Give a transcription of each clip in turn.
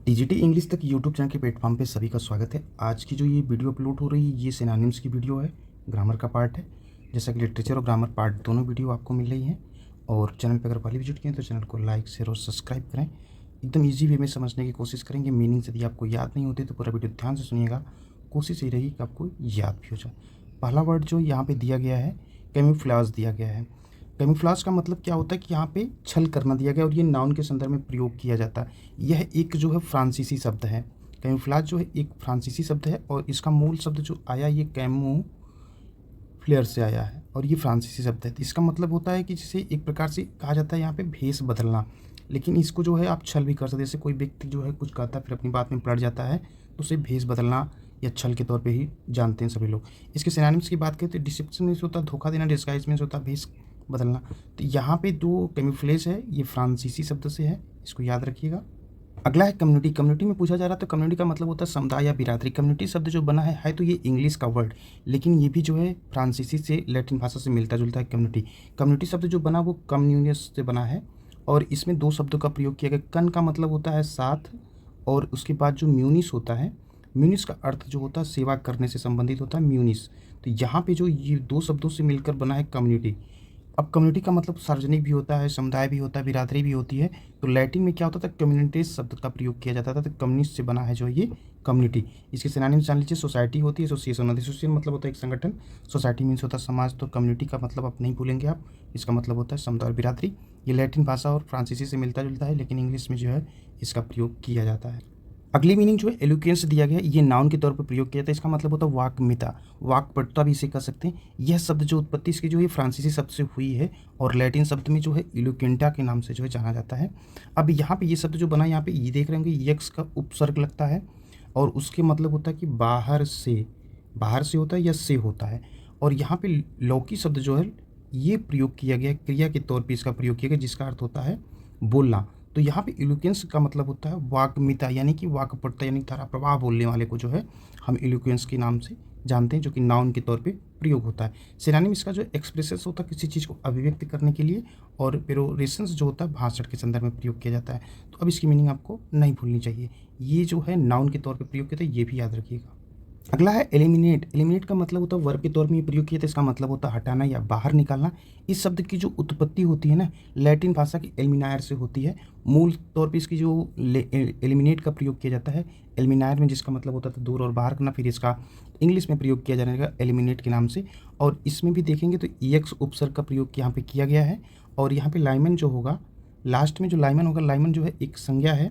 TGT English तक YouTube channel के platform पे सभी का स्वागत है। आज की जो ये वीडियो अपलोड हो रही है ये सिनोनिम्स की वीडियो है, ग्रामर का पार्ट है। जैसा कि लिटरेचर और ग्रामर पार्ट दोनों वीडियो आपको मिल रही हैं। और चैनल पे अगर पहले विजिट किए तो चैनल को लाइक शेयर और सब्सक्राइब करें। एकदम ईजी वे में समझने की कोशिश करेंगे। मीनिंग्स यदि आपको याद नहीं होते तो पूरा वीडियो ध्यान से सुनिएगा। कोशिश यही रहेगी कि आपको याद भी हो जाए। पहला वर्ड जो यहाँ पर दिया गया है कैमोफ्लेज दिया गया है। कैमोफ्लेज का मतलब क्या होता है कि यहाँ पे छल करना दिया गया और ये नाउन के संदर्भ में प्रयोग किया जाता है। यह एक जो है फ्रांसीसी शब्द है। कैमोफ्लेज जो है एक फ्रांसीसी शब्द है और इसका मूल शब्द जो आया ये कैमोफ्लेयर से आया है और ये फ्रांसीसी शब्द है। तो इसका मतलब होता है कि जिसे एक प्रकार से कहा जाता है यहाँ पे भेष बदलना। लेकिन इसको जो है आप छल भी कर सकते हैं। जैसे कोई व्यक्ति जो है कुछ कहता है फिर अपनी बात में पलट जाता है तो उसे भेष बदलना या छल के तौर पे ही जानते हैं सभी लोग। इसके सिनोनिम्स की बात करें तो डिसेप्शन मीन्स होता है धोखा देना, डिस्गाइज मीन्स होता है भेष बदलना। तो यहाँ पे दो कैमोफ्लेज है, ये फ्रांसीसी शब्द से है, इसको याद रखिएगा। अगला है कम्युनिटी। कम्युनिटी में पूछा जा रहा है तो कम्युनिटी का मतलब होता है समुदाय या बिरादरी। कम्युनिटी शब्द जो बना है तो ये इंग्लिश का वर्ड, लेकिन ये भी जो है फ्रांसीसी से लैटिन भाषा से मिलता जुलता है। कम्युनिटी कम्युनिटी शब्द जो बना वो कम्युनियस से बना है और इसमें दो शब्दों का प्रयोग किया गया। कन का मतलब होता है साथ और उसके बाद जो म्यूनिस होता है, म्यूनिस का अर्थ जो होता है सेवा करने से संबंधित होता है म्यूनिस। तो यहाँ पे जो ये दो शब्दों से मिलकर बना है कम्युनिटी। अब कम्युनिटी का मतलब सार्वजनिक भी होता है, समुदाय भी होता है, बिरादरी भी होती है। तो लैटिन में क्या होता था, कम्युनिटीज शब्द का प्रयोग किया जाता था। तो कम्युनिस्ट से बना है जो ये कम्युनिटी। इसके सिनोनिम जान लीजिए। सोसाइटी होती है, एसोसिएशन होती है। एसोसिएशन मतलब होता है एक संगठन, सोसाइटी मीन्स होता है समाज। तो कम्युनिटी का मतलब आप नहीं भूलेंगे आप, इसका मतलब होता है समुदाय और बिरादरी। ये लैटिन भाषा और फ्रांसीसी से मिलता जुलता है, लेकिन इंग्लिश में जो है इसका प्रयोग किया जाता है। अगली मीनिंग जो है एलोक्वेंस दिया गया है, ये नाउन के तौर पर प्रयोग किया जाता है। इसका मतलब होता है वाक्मिता, वाक्पटुता भी इसे कह सकते हैं। यह शब्द जो उत्पत्ति इसकी जो है फ्रांसीसी शब्द से हुई है और लैटिन शब्द में जो है इलोक्वेंटा के नाम से जो है जाना जाता है। अब यहाँ पे ये शब्द जो बना यहाँ पे ये देख रहे होंगे यक्स का उपसर्ग लगता है और उसके मतलब होता है कि बाहर से होता है या से होता है। और यहाँ पे लौकी शब्द जो है ये प्रयोग किया गया क्रिया के तौर पर इसका प्रयोग किया गया, जिसका अर्थ होता है बोलना। तो यहाँ पे इलोक्वेंस का मतलब होता है वाक्मिता, यानी कि वाक्पटुता, यानी धारा प्रवाह बोलने वाले को जो है हम इलोक्वेंस के नाम से जानते हैं, जो कि नाउन के तौर पे प्रयोग होता है। सिनोनिम इसका जो एक्सप्रेसेस होता है किसी चीज़ को अभिव्यक्त करने के लिए, और पेरोरेशंस जो होता है भाषण के संदर्भ में प्रयोग किया जाता है। तो अब इसकी मीनिंग आपको नहीं भूलनी चाहिए। ये जो है नाउन के तौर पर प्रयोग किया था, ये भी याद रखिएगा। अगला है एलिमिनेट। एलिमिनेट का मतलब होता है वर्ब के तौर में प्रयोग किया था। इसका मतलब होता है हटाना या बाहर निकालना। इस शब्द की जो उत्पत्ति होती है ना, लैटिन भाषा की एलिमिनायर से होती है। मूल तौर पे इसकी जो एलिमिनेट का प्रयोग किया जाता है एलिमिनायर में, जिसका मतलब होता था दूर और बाहर करना। फिर इसका इंग्लिश में प्रयोग किया जाने का एलिमिनेट के नाम से। और इसमें भी देखेंगे तो ईएक्स उपसर्ग का प्रयोग यहाँ पे किया गया है। और यहाँ पे लाइमन जो होगा, लास्ट में जो लाइमन होगा, लाइमन जो है एक संज्ञा है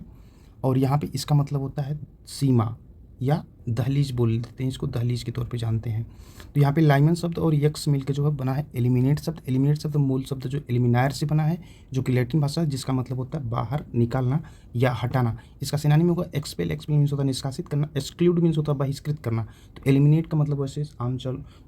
और यहाँ पे इसका मतलब होता है सीमा या दहलीज बोल देते हैं, इसको दहलीज के तौर पे जानते हैं। तो यहाँ पे लाइमन शब्द और यक्स मिलकर जो है बना है एलिमिनेट शब्द। एलिमिनेट शब्द मूल शब्द जो एलिमिनायर से बना है, जो कि लैटिन भाषा है, जिसका मतलब होता है बाहर निकालना या हटाना। इसका सिनोनिम होगा एक्सपेल। एक्सपेल मीन्स होता है निष्कासित करना। एक्सक्लूड मीन्स होता है बहिष्कृत करना। तो एलिमिनेट का मतलब वैसे आम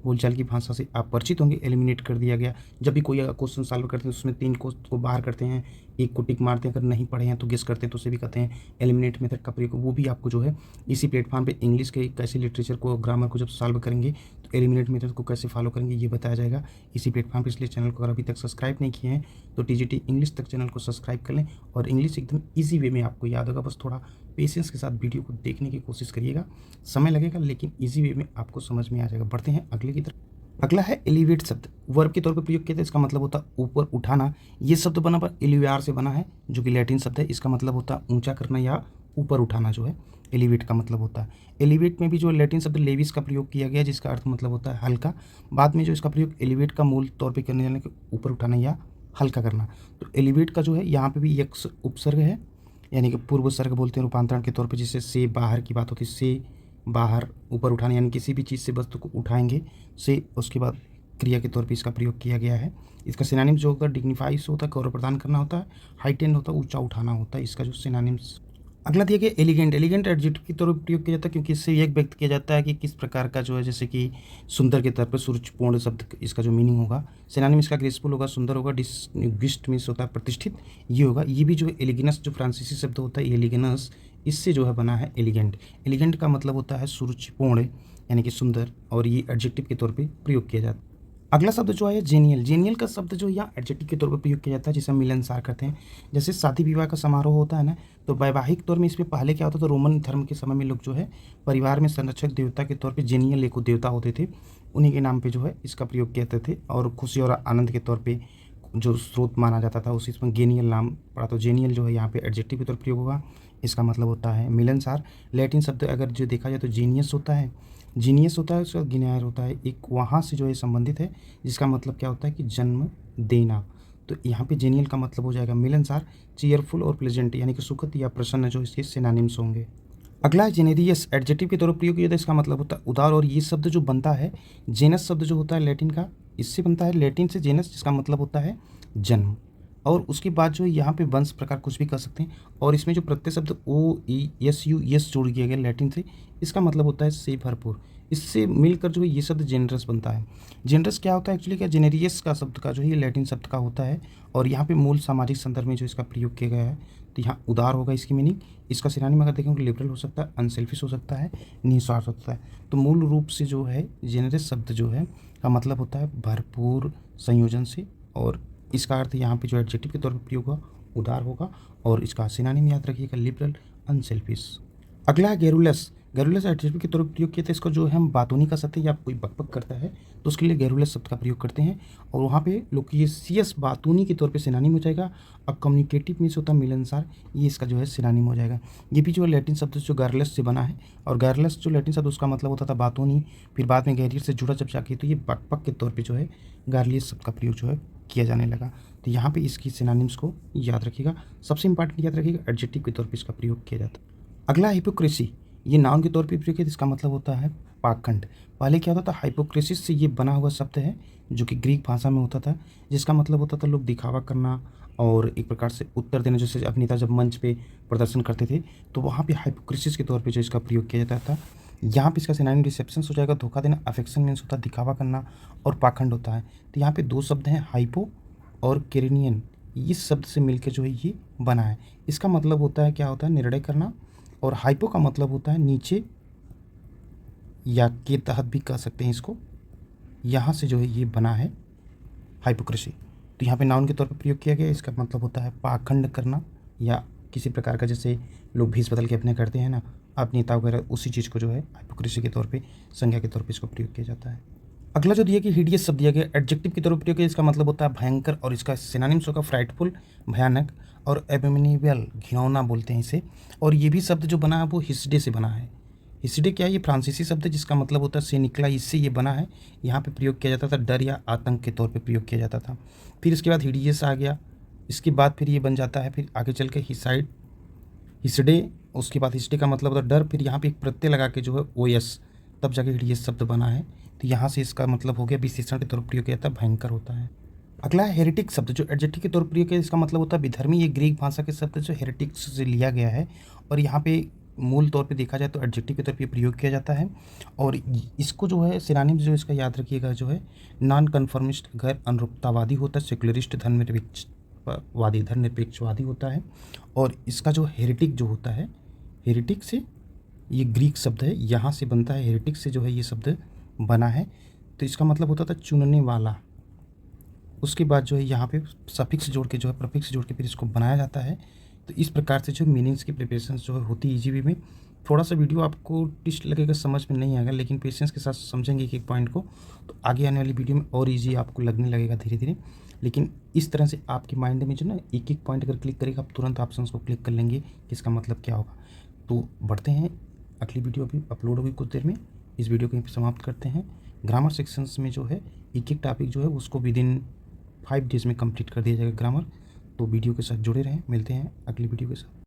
बोलचाल की भाषा से आप परिचित होंगे। एलिमिनेट कर दिया गया। जब भी कोई क्वेश्चन सॉल्व करते हैं उसमें 3 को बाहर करते हैं, एक को टिक मारते हैं, अगर नहीं पढ़े हैं तो गेस करते हैं तो उसे भी कहते हैं एलिमिनेट मेथड का प्रयोग। वो भी आपको जो है इसी प्लेटफॉर्म पे इंग्लिश के कैसे लिटरेचर को, ग्रामर को जब सॉल्व करेंगे तो एलिमिनेट मेथड को कैसे फॉलो करेंगे ये बताया जाएगा इसी प्लेटफॉर्म पे। इसलिए चैनल को अगर अभी तक सब्सक्राइब नहीं किए हैं तो टीजीटी इंग्लिश तक चैनल को सब्सक्राइब कर लें। और इंग्लिश एकदम ईजी वे में आपको याद होगा। बस थोड़ा पेशेंस के साथ वीडियो को देखने की कोशिश करिएगा। समय लगेगा लेकिन ईजी वे में आपको समझ में आ जाएगा। बढ़ते हैं अगले की तरफ। अगला है एलिवेट शब्द। वर्ब के तौर पर प्रयोग किया था। इसका मतलब होता है ऊपर उठाना। ये शब्द बना पर एलिवेयर से बना है, जो कि लैटिन शब्द है। इसका मतलब होता है ऊंचा करना या ऊपर उठाना जो है एलिवेट का मतलब होता है। एलिवेट में भी जो लैटिन शब्द लेविस का प्रयोग किया गया, जिसका अर्थ मतलब होता है हल्का। बाद में जो इसका प्रयोग एलिवेट का मूल तौर पर करने जाने के ऊपर उठाना या हल्का करना। तो एलिवेट का जो है यहाँ पे भी यक्स उपसर्ग है, यानी कि पूर्व सर्ग बोलते हैं रूपांतरण के तौर पर, जिससे से बाहर की बात होती है। से बाहर ऊपर उठाना, यानी किसी भी चीज़ से वस्तु को उठाएंगे से, उसके बाद क्रिया के तौर पे इसका प्रयोग किया गया है। इसका सिनोनिम जो होता है डिग्निफाइज होता है, गौरव प्रदान करना होता है। हाइटेंड होता है, ऊंचा उठाना होता है। इसका जो सिनोनिम्स। अगला दिया गया एलिगेंट। एलिगेंट एडजेक्टिव के तौर पर प्रयोग किया जाता है, क्योंकि इससे यह व्यक्त किया जाता है कि किस प्रकार का जो है, जैसे कि सुंदर के तौर पर सुरुचिपूर्ण शब्द इसका जो मीनिंग होगा। सिनोनिम इसका ग्रेसफुल होगा, सुंदर होगा। डिस्टिंग्विश्ड मीन्स होता है प्रतिष्ठित, ये होगा। ये भी जो है एलिगेनस जो फ्रांसीसी शब्द होता है एलिगेनस, इससे जो है बना है एलिगेंट। एलिगेंट का मतलब होता है सुरुचिपूर्ण, यानी कि सुंदर, और ये एडजेक्टिव के तौर पे प्रयोग किया जाता है। अगला शब्द जो है जेनियल। जेनियल का शब्द जो यहाँ एडजेक्टिव के तौर पर प्रयोग किया जाता है, जिसे हम मिलनसार करते हैं। जैसे शादी विवाह का समारोह होता है ना, तो वैवाहिक तौर में इसमें पहले क्या होता था, रोमन धर्म के समय में लोग जो है परिवार में संरक्षक देवता के तौर पे जेनियल एक देवता होते थे, उन्हीं के नाम पे जो है इसका प्रयोग करते थे। और खुशी और आनंद के तौर पे जो स्रोत माना जाता था उसी इसमें गेनियल नाम पड़ा। तो जेनियल जो है यहाँ पे एडजेक्टिव के तौर पर प्रयोग होगा, इसका मतलब होता है मिलनसार। लैटिन शब्द अगर जो देखा जाए तो जीनियस होता है, जीनियस होता है, उसका गिनायर होता है, एक वहाँ से जो है संबंधित है, जिसका मतलब क्या होता है कि जन्म देना। तो यहाँ पे जेनियल का मतलब हो जाएगा मिलनसार। चीयरफुल और प्लेजेंट यानी कि सुखद या प्रसन्न जो इसके सिनोनिम्स होंगे। अगला है जेनेरियस। एडजेक्टिव के तौर पर प्रयोग किया जाता है, इसका मतलब होता है उदार। और ये शब्द जो बनता है, जेनस शब्द जो होता है लैटिन का, इससे बनता है, लैटिन से जेनस, जिसका मतलब होता है जन्म। और उसके बाद जो यहाँ पे वंश प्रकार कुछ भी कर सकते हैं। और इसमें जो प्रत्यय शब्द ओ ई एस यू यस जोड़ दिया गया लैटिन से, इसका मतलब होता है से भरपूर। इससे मिलकर जो है ये शब्द जेनरस बनता है। जेनरस क्या होता है एक्चुअली, क्या जेनेरियस का शब्द का जो है ये लैटिन शब्द का होता है। और यहाँ पे मूल सामाजिक संदर्भ में जो इसका प्रयोग किया गया है, तो यहाँ उदार होगा इसकी मीनिंग। इसका सिनोनिम अगर देखें तो लिबरल हो सकता है, अनसेल्फिश हो सकता है, निस्वार्थ हो सकता है। तो मूल रूप से जो है जेनरस शब्द जो है का मतलब होता है भरपूर संयोजन से। और इसका अर्थ यहाँ पे जो एडजेक्टिव के तौर पर प्रयोग होगा उदार होगा। और इसका सिनोनिम याद रखिएगा लिबरल, अनसेल्फिश। अगला है गैरुलस। गैरुलस एडजेक्टिव के तौर पर प्रयोग किया था, इसको जो है हम बातूनी का सकते हैं, या कोई बकबक करता है तो उसके लिए गैरुलस शब्द का प्रयोग करते हैं। और वहाँ पे लोकेशियस बातूनी के तौर पे सिनोनिम हो जाएगा। अब कम्युनिकेटिव मीन्स होता है मिलनसार, ये इसका जो है सिनोनिम हो जाएगा। ये भी जो है लैटिन शब्द जो गैरुलस से बना है। और गैरुलस जो लैटिन शब्द उसका मतलब होता था बातूनी, फिर बाद में गैरियर से जुड़ा जब जाके, तो ये बकबक के तौर पर जो है गैरुलस शब्द का प्रयोग जो है किया जाने लगा। तो यहाँ पे इसकी सिनोनिम्स को याद रखिएगा। सबसे इंपॉर्टेंट याद रखिएगा एडजेक्टिव के तौर पे इसका प्रयोग किया जाता है। अगला हिपोक्रेसी। ये नाउन के तौर पे प्रयोग किया, इसका मतलब होता है पाखंड। पहले क्या होता था, हाइपोक्रेसिस से ये बना हुआ शब्द है, जो कि ग्रीक भाषा में होता था, जिसका मतलब होता था लोग दिखावा करना और एक प्रकार से उत्तर देना। जैसे अभिनेता जब मंच पे प्रदर्शन करते थे तो वहाँ पे हाइपोक्रेसिस के तौर पे जो इसका प्रयोग किया जाता था। यहाँ पे इसका सिनोनिम डिसेप्शन हो जाएगा, धोखा देना। अफेक्शन मीन्स होता है दिखावा करना, और पाखंड होता है। तो यहाँ पे दो शब्द हैं, हाइपो और केरेनियन, इस शब्द से मिलकर जो है ये बना है। इसका मतलब होता है क्या होता है, निर्णय करना। और हाइपो का मतलब होता है नीचे या के तहत भी कह सकते हैं इसको। यहाँ से जो है ये बना है हाइपोक्रेसी। तो यहाँ पे नाउन के तौर पर प्रयोग किया गया, इसका मतलब होता है पाखंड करना, या किसी प्रकार का, जैसे लोग भेष बदल के अपने करते हैं ना, अभिनेता वगैरह, उसी चीज़ को जो है हाइपोक्रेसी के तौर पे, संज्ञा के तौर पे इसको प्रयोग किया जाता है। अगला जो दिया कि हिडियस शब्द दिया गया, एडजेक्टिव की तरफ प्रयोग किया, इसका मतलब होता है भयंकर। और इसका सिनोनिम्स होगा फ्राइटफुल, भयानक, और एबोमिनेबल, घिनौना बोलते हैं इसे। और ये भी शब्द जो बना है वो हिस्डे से बना है। हिस्डे क्या है, ये फ्रांसीसी शब्द है, जिसका मतलब होता है से निकला, इससे ये बना है। यहाँ पे प्रयोग किया जाता था डर या आतंक के तौर पे प्रयोग किया जाता था। फिर इसके बाद हिडियस आ गया, इसके बाद फिर ये बन जाता है, फिर आगे चल के हिसाइड, हिस्डे, उसके बाद हिस्डे का मतलब होता है डर, फिर यहाँ पे एक प्रत्यय लगा के जो है ओएस, तब जाके हिडियस शब्द बना है। तो यहाँ से इसका मतलब हो गया विशेषण के तौर पर प्रयोग किया जाता है, भयंकर होता है। अगला है हेरेटिक शब्द, जो एडजेक्टिव के तौर पर प्रयोग किया, इसका मतलब होता है विधर्मी। ये ग्रीक भाषा के शब्द जो हेरेटिक्स से लिया गया है। और यहाँ पे मूल तौर पे देखा जाए तो एडजेक्टिव के तौर पे प्रयोग किया जाता है। और इसको जो है सिनोनिम जो इसका याद रखिएगा, जो है नॉन कन्फर्मिस्ट, गैर अनुरूपतावादी होता है, सेक्युलरिस्ट, धर्मनिरपेक्षवादी होता है। और इसका जो हेरेटिक जो होता है, हेरेटिक से ये ग्रीक शब्द है, यहाँ से बनता है, हेरेटिक से जो है ये शब्द बना है। तो इसका मतलब होता था चुनने वाला। उसके बाद जो है यहाँ पे सफिक्स जोड़ के, जो है प्रीफिक्स जोड़ के फिर इसको बनाया जाता है। तो इस प्रकार से जो मीनिंग्स की प्रिपरेशन जो है होती है ईजीवी में। थोड़ा सा वीडियो आपको टिस्ट लगेगा, समझ में नहीं आएगा, लेकिन पेशेंस के साथ समझेंगे एक एक पॉइंट को, तो आगे आने वाली वीडियो में और ईजी आपको लगने लगेगा धीरे धीरे। लेकिन इस तरह से आपके माइंड में जो ना एक एक पॉइंट अगर क्लिक करेगा, आप तुरंत ऑप्शन को क्लिक कर लेंगे कि इसका मतलब क्या होगा। तो बढ़ते हैं, अगली वीडियो अभी अपलोड होगी कुछ देर में। इस वीडियो को यहीं पर समाप्त करते हैं। ग्रामर सेक्शंस में जो है एक एक टॉपिक जो है उसको विद इन 5 डेज़ में कंप्लीट कर दिया जाएगा ग्रामर। तो वीडियो के साथ जुड़े रहें, मिलते हैं अगली वीडियो के साथ।